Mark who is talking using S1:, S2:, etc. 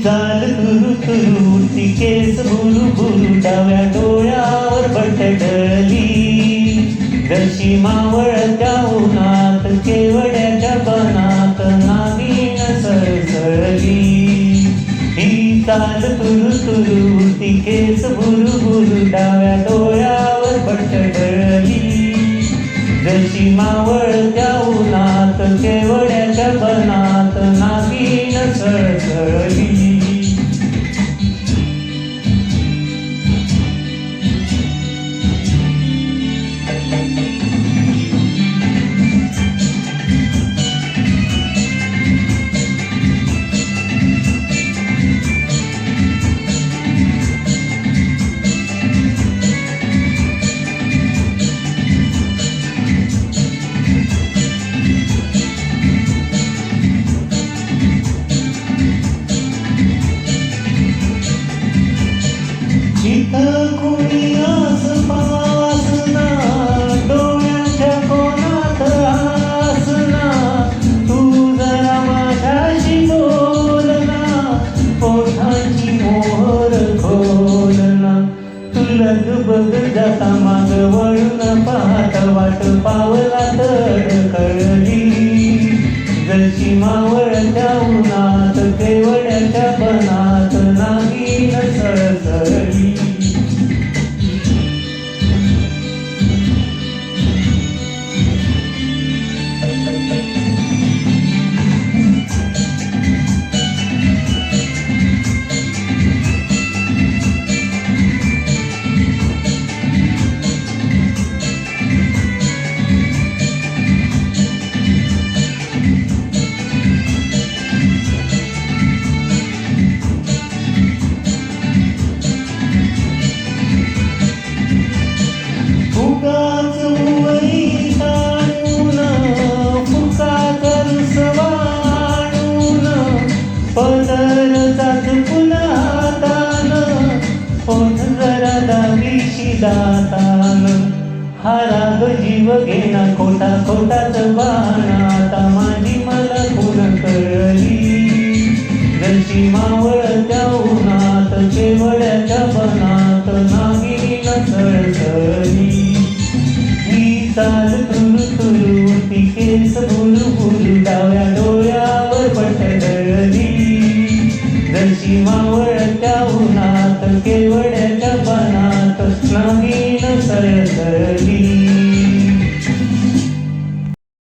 S1: चाल तुरु तुरु ती केस बुरु बुरु डाव्या डोळ्यावर बटडली जशी मावळत्या उन्हात केवड्याच्या बनात नागिन सरसरली ही चाल तुरु तुरु ती केस बुरु बुरु डाव्या डोळ्यावर बटडली जशी मावळत्या उन्हात केवड्याच्या बनात नागिन सरसरली इथं कुणी आसपासना डोळ्याच्या कोणात आसना तू जरा माझ्याशी बोलना ओठांची मोहर खोलना तुला बघ जाता माग वळून पाहत वाट पावलात अडखळली जशी मावळत्या उन्हात केवड्याच्या बनात नागिन सरसरली पदरचाच फुलातान ओठ जरा दावीशी दातान हा राग जीव घेणा खोटा खोटाच बहाणा आता माझी मला खुण कळली जशी मावळत्या उन्हात केवड्याच्या बनात नागिन सरसरली ही चाल तुरु तुरु ती केस बुरु बुरु डाव्या डोळ्यावर बटडली जशी मावळत्या उन्हात केवड्याच्या बनात नागिन सरसरली